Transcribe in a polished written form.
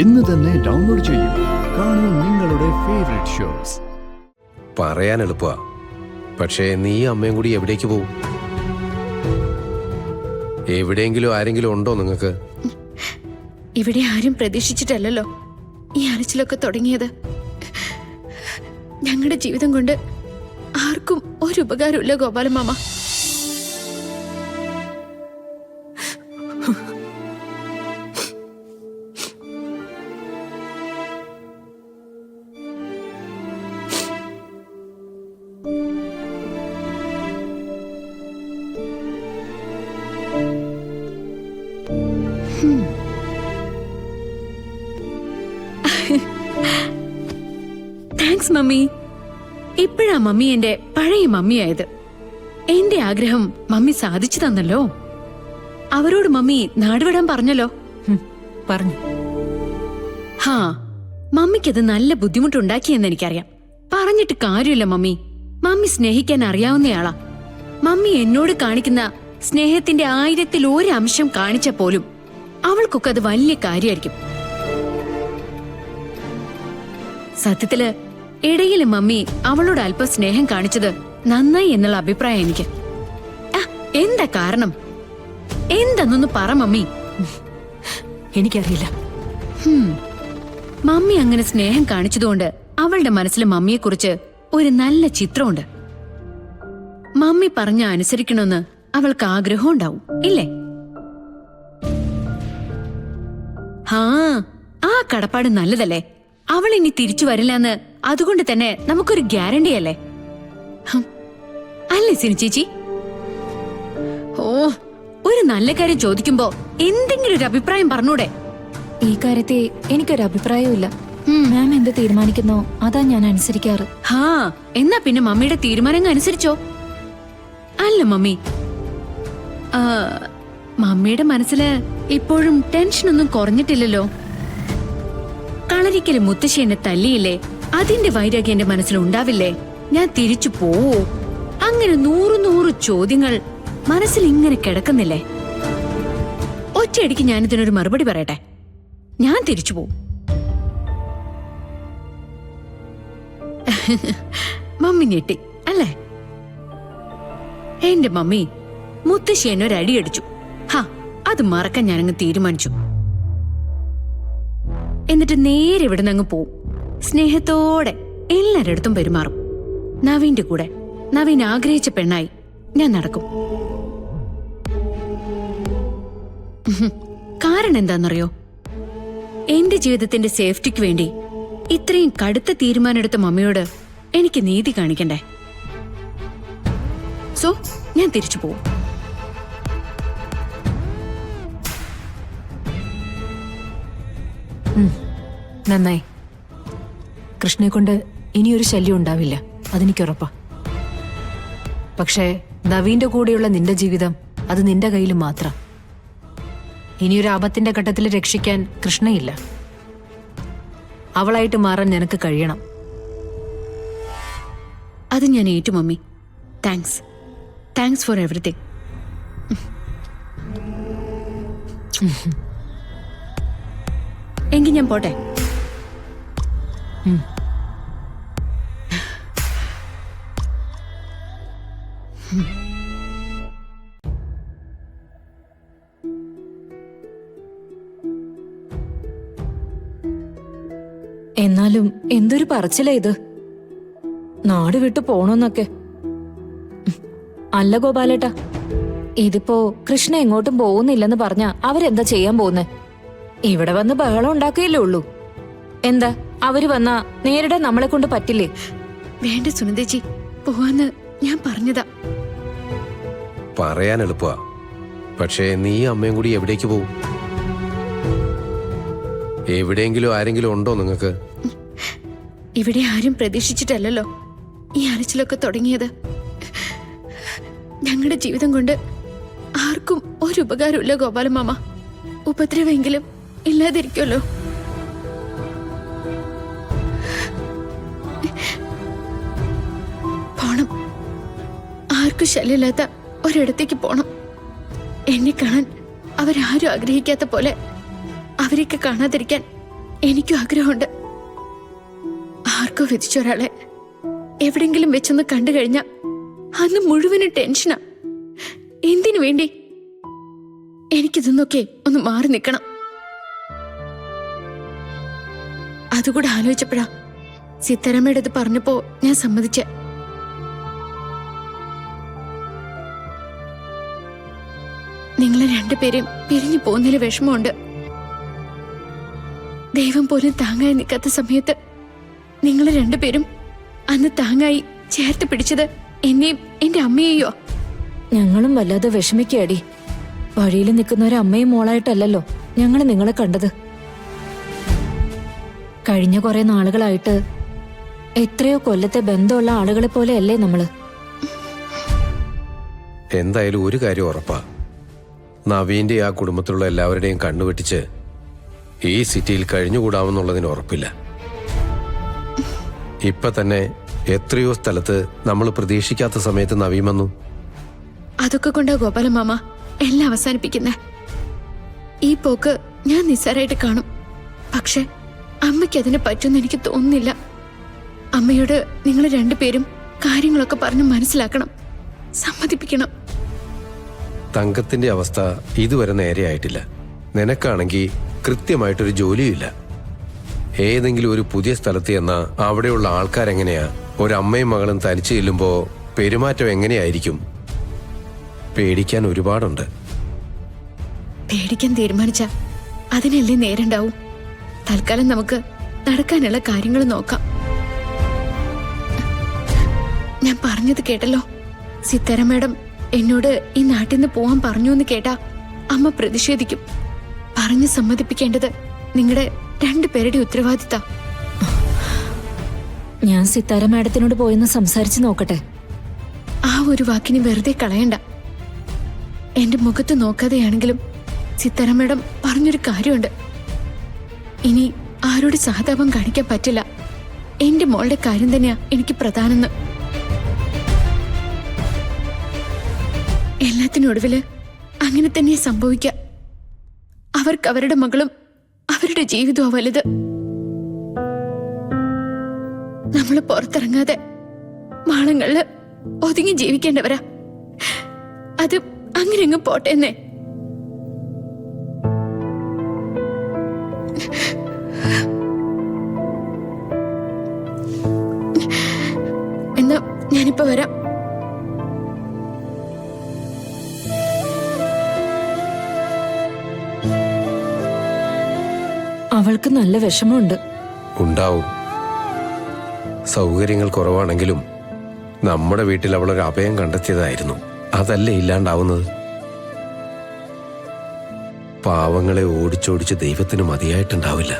ഇന്ന് തന്നെ ഡൗൺലോഡ് ചെയ്യൂ. കാണൂ നിങ്ങളുടെ ഫേവറേറ്റ് ഷോസ്. പറയാൻ എളുപ്പമാ, പക്ഷേ നീ അമ്മയും കൂടി എവിടേക്ക് പോകും? എവിടെയെങ്കിലും ആരെങ്കിലും ഉണ്ടോ നിങ്ങൾക്ക്? ഇവിടെ ആരും പ്രതീക്ഷിച്ചിട്ടല്ലോ ഈ അലച്ചിലൊക്കെ തുടങ്ങിയത്. ഞങ്ങളുടെ ജീവിതം കൊണ്ട് ആർക്കും ഒരു ഉപകാരമില്ല ഗോപാലമാമ. Thanks mummy. ഇപ്പോഴാ മമ്മി എന്റെ പഴയ മമ്മിയായത്. എന്റെ ആഗ്രഹം മമ്മി സാധിച്ചു തന്നല്ലോ. അവരോട് മമ്മി നാടുവിടാൻ പറഞ്ഞല്ലോ. പറഞ്ഞു. ഹാ, മമ്മിക്കത് നല്ല ബുദ്ധിമുട്ടുണ്ടാക്കിയെന്ന് എനിക്കറിയാം. പറഞ്ഞിട്ട് കാര്യമില്ല മമ്മി. മമ്മി സ്നേഹിക്കാൻ അറിയാവുന്നയാളാ. മമ്മി എന്നോട് കാണിക്കുന്ന സ്നേഹത്തിന്റെ 1000-ൽ 1 അംശം കാണിച്ച പോലും അവൾക്കൊക്കെ അത് വലിയ കാര്യമായിരിക്കും. സത്യത്തില് ഇടയില് മമ്മി അവളോട് അല്പം സ്നേഹം കാണിച്ചത് നന്നായി എന്നുള്ള അഭിപ്രായം എനിക്ക്. എന്താ കാരണം? എന്തെന്നൊന്ന് പറ മമ്മി. എനിക്കറിയില്ല. മമ്മി അങ്ങനെ സ്നേഹം കാണിച്ചതുകൊണ്ട് അവളുടെ മനസ്സിൽ മമ്മിയെക്കുറിച്ച് ഒരു നല്ല ചിത്രമുണ്ട്. മമ്മി പറഞ്ഞ അനുസരിക്കണമെന്ന് അവൾക്ക് ആഗ്രഹം ഉണ്ടാവും, ഇല്ലേ? ആ കടപ്പാട് നല്ലതല്ലേ. അവൾ ഇനി തിരിച്ചു വരില്ലെന്ന് അതുകൊണ്ട് തന്നെ നമുക്കൊരു ഗ്യാരണ്ടി അല്ലേ? അല്ലേ സിനി ചേച്ചി? ഓ, ഒരു നല്ല കാര്യം ചോദിക്കുമ്പോ എന്തെങ്കിലും ഒരു അഭിപ്രായം പറഞ്ഞൂടെ? ഈ കാര്യത്തെ എനിക്കൊരു അഭിപ്രായമില്ല. മാം എന്ത് തീരുമാനിക്കുന്നോ അതാ ഞാൻ അനുസരിക്കാറ്. എന്നാ പിന്നെ മമ്മിയുടെ തീരുമാനങ്ങൾ അനുസരിച്ചോ? അല്ല മമ്മി, മമ്മിയുടെ മനസ്സില് ഇപ്പോഴും ടെൻഷനൊന്നും കുറഞ്ഞിട്ടില്ലല്ലോ. കളരിക്കല് മുത്തശ്ശി എന്നെ തല്ലിയില്ലേ, അതിന്റെ വൈരാഗ്യം എന്റെ മനസ്സിലുണ്ടാവില്ലേ? ഞാൻ തിരിച്ചു പോവോ? അങ്ങനെ 100 ചോദ്യങ്ങൾ മനസ്സിൽ ഇങ്ങനെ കിടക്കുന്നില്ലേ? ഒറ്റയടിക്ക് ഞാനിതിനൊരു മറുപടി പറയട്ടെ. ഞാൻ തിരിച്ചു പോവും. മമ്മി ഞെട്ടി അല്ലേ? എന്റെ മമ്മി, മുത്തശ്ശി എന്നെ ഒരു അടിയടിച്ചു. അത് മറക്കാൻ ഞാനങ്ങ് തീരുമാനിച്ചു. എന്നിട്ട് നേരെ ഇവിടുന്ന് അങ്ങ് പോവും. സ്നേഹത്തോടെ എല്ലാരടുത്തും പെരുമാറും. നവീന്റെ കൂടെ നവീൻ ആഗ്രഹിച്ച പെണ്ണായി ഞാൻ നടക്കും. കാരണം എന്താണെന്നറിയോ? എന്റെ ജീവിതത്തിന്റെ സേഫ്റ്റിക്ക് വേണ്ടി ഇത്രയും കടുത്ത തീരുമാനമെടുത്ത മമ്മിയോട് എനിക്ക് നീതി കാണിക്കണ്ടേ? സോ ഞാൻ തിരിച്ചു പോവും. നന്നായി. കൃഷ്ണനെ കൊണ്ട് ഇനിയൊരു ശല്യം ഉണ്ടാവില്ല, അതെനിക്കുറപ്പാ. പക്ഷേ നവീന്റെ കൂടെയുള്ള നിന്റെ ജീവിതം അത് നിന്റെ കയ്യിൽ മാത്രം. ഇനിയൊരു ആപത്തിന്റെ ഘട്ടത്തിൽ രക്ഷിക്കാൻ കൃഷ്ണയില്ല. അവളായിട്ട് മാറാൻ നിനക്ക് കഴിയണം. അത് ഞാൻ ഏറ്റു മമ്മി. Thanks for everything. എങ്കിൽ ഞാൻ പോട്ടെ. എന്നാലും എന്തൊരു പറച്ചിലാ ഇത്, നാട് വിട്ടു പോണോന്നൊക്കെ. അല്ല ഗോപാലേട്ടാ, ഇതിപ്പോ കൃഷ്ണ എങ്ങോട്ടും പോകുന്നില്ലെന്ന് പറഞ്ഞാ അവരെന്താ ചെയ്യാൻ പോകുന്നേ? ഇവിടെ വന്ന് ബഹളം ഉണ്ടാക്കുകയല്ലേ ഉള്ളൂ. എന്താ അവര് വന്നാ നേരിടാൻ നമ്മളെ കൊണ്ട് പറ്റില്ലേ? വേണ്ട സുനന്ദേച്ചി, പോവാന്ന് ഞാൻ പറഞ്ഞതാ. പറയാൻ എളുപ്പമാ, പക്ഷേ നീ അമ്മയും കൂടി എവിടേക്ക് പോകും? എവിടെയെങ്കിലും ആരെങ്കിലും ഉണ്ടോ നിങ്ങൾക്ക്? ഇവിടെ ആരും പ്രതീക്ഷിച്ചിട്ടല്ലോ ഈ അലച്ചിലൊക്കെ തുടങ്ങിയത്. ഞങ്ങളുടെ ജീവിതം കൊണ്ട് ആർക്കും ഒരു ഉപകാരമില്ല ഗോപാലമാമ. ഉപദ്രവെങ്കിലും ഇല്ലാതിരിക്കുമല്ലോ. പോണം, ആർക്കും ശല്യമില്ലാത്ത ഒരിടത്തേക്ക് പോണം. എന്നെ കാണാൻ അവരാരും ആഗ്രഹിക്കാത്ത പോലെ അവരെയൊക്കെ കാണാതിരിക്കാൻ എനിക്കും ആഗ്രഹമുണ്ട്. ആർക്കോ വിധിച്ച ഒരാളെ എവിടെങ്കിലും വെച്ചൊന്ന് കണ്ടു കഴിഞ്ഞ അന്ന് മുഴുവനും ടെൻഷനാ. എന്തിനു വേണ്ടി? എനിക്കിതൊന്നൊക്കെ ഒന്ന് മാറി നിൽക്കണം. അതുകൂടെ ആലോചിച്ചപ്പോഴാ സിത്താരാമ്മയുടെ ഇത് പറഞ്ഞപ്പോ ഞാൻ സമ്മതിച്ചേ. നിങ്ങളെ രണ്ടുപേരെയും പിരിഞ്ഞു പോകുന്നതിൽ വിഷമമുണ്ട്. ദൈവം പോലും താങ്ങായി നിൽക്കാത്ത സമയത്ത് നിങ്ങൾ രണ്ടുപേരും അന്ന് താങ്ങായി ചേർത്ത് പിടിച്ചത് എന്നെയും എന്റെ അമ്മയെയോ. ഞങ്ങളും വല്ലാതെ വിഷമിക്കാടി. വഴിയിൽ നിൽക്കുന്ന ഒരു അമ്മയും മോളായിട്ടല്ലല്ലോ ഞങ്ങൾ നിങ്ങളെ കണ്ടത്. കഴിഞ്ഞ കുറെ നാളുകളായിട്ട് എത്രയോ കൊല്ലത്തെ ബന്ധമുള്ള ആളുകളെ പോലെയല്ലേ നമ്മള്. എന്തായാലും ഒരു കാര്യം ഉറപ്പാ, നവീന്റെ ആ കുടുംബത്തിലുള്ള എല്ലാവരുടെയും കണ്ണുവെട്ടിച്ച് ഈ സിറ്റിയിൽ കഴിഞ്ഞുകൂടാമെന്നുള്ളതിന് ഉറപ്പില്ല. ഇപ്പൊ തന്നെ എത്രയോ സ്ഥലത്ത് നമ്മൾ പ്രതീക്ഷിക്കാത്ത സമയത്ത് നവീൻ വന്നു. അതൊക്കെ കൊണ്ടാ ഗോപാലൻ മാമ എല്ലാം അവസാനിപ്പിക്കുന്നേ. ഈ പോക്ക് ഞാൻ നിസ്സാരായിട്ട് കാണും. പക്ഷെ അമ്മയ്ക്ക് അതിന് പറ്റുമെന്ന് എനിക്ക് തോന്നുന്നില്ല. അമ്മയോട് നിങ്ങൾ രണ്ടുപേരും കാര്യങ്ങളൊക്കെ പറഞ്ഞ് മനസ്സിലാക്കണം, സമ്മതിപ്പിക്കണം. തങ്കത്തിന്റെ അവസ്ഥ ഇതുവരെ നേരെയായിട്ടില്ല. നിനക്കാണെങ്കിൽ കൃത്യമായിട്ടൊരു ജോലിയില്ല. ഏതെങ്കിലും ഒരു പുതിയ സ്ഥലത്ത് ചെന്നാ അവിടെയുള്ള ആൾക്കാരെങ്ങനെയാ, ഒരമ്മയും മകളും തനിച്ചു ചെല്ലുമ്പോ പെരുമാറ്റം എങ്ങനെയായിരിക്കും? പേടിക്കാൻ ഒരുപാടുണ്ട്. പേടിക്കാൻ തീരുമാനിച്ച അതിനല്ലേ നേരണ്ടാവും. തൽക്കാലം നമുക്ക് നടക്കാനുള്ള കാര്യങ്ങൾ നോക്കാം. ഞാൻ പറഞ്ഞത് കേട്ടല്ലോ, സിത്താര മാഡം എന്നോട് ഈ നാട്ടിൽ നിന്ന് പോവാൻ പറഞ്ഞു എന്ന് കേട്ടാ അമ്മ പ്രതിഷേധിക്കും. പറഞ്ഞു സമ്മതിപ്പിക്കേണ്ടത് നിങ്ങളുടെ രണ്ടുപേരുടെ ഉത്തരവാദിത്ത. ഞാൻ സിത്താര മാഡത്തിനോട് പോയെന്ന് സംസാരിച്ചു നോക്കട്ടെ. ആ ഒരു വാക്കിന് വെറുതെ കളയണ്ട. എന്റെ മുഖത്ത് നോക്കാതെയാണെങ്കിലും സിത്താര മാഡം പറഞ്ഞൊരു കാര്യമുണ്ട്. ഇനി ആരോട് സഹതാപം കാണിക്കാൻ പറ്റില്ല. എന്റെ മോളുടെ കാര്യം തന്നെയാ എനിക്ക് പ്രധാനെന്ന്. എല്ലാത്തിനൊടുവില് അങ്ങനെ തന്നെ സംഭവിക്ക. അവർക്ക് അവരുടെ മകളും അവരുടെ ജീവിതവും വലുത്. നമ്മള് പുറത്തിറങ്ങാതെ മാളങ്ങളില് ഒതുങ്ങി ജീവിക്കേണ്ടവരാ. അത് അങ്ങനെ അങ്ങ് പോട്ടെന്നേ. എന്നാ ഞാനിപ്പോ വരാം. അവൾക്ക് നല്ല വിഷമമുണ്ട്. ഉണ്ടാവും. സൗകര്യങ്ങൾ കുറവാണെങ്കിലും നമ്മുടെ വീട്ടിൽ അവളൊരു അഭയം കണ്ടെത്തിയതായിരുന്നു. അതല്ലേ ഇല്ലാണ്ടാവുന്നത്? പാവങ്ങളെ ഓടിച്ചോടിച്ച് ദൈവത്തിന് മതിയായിട്ടുണ്ടാവില്ല.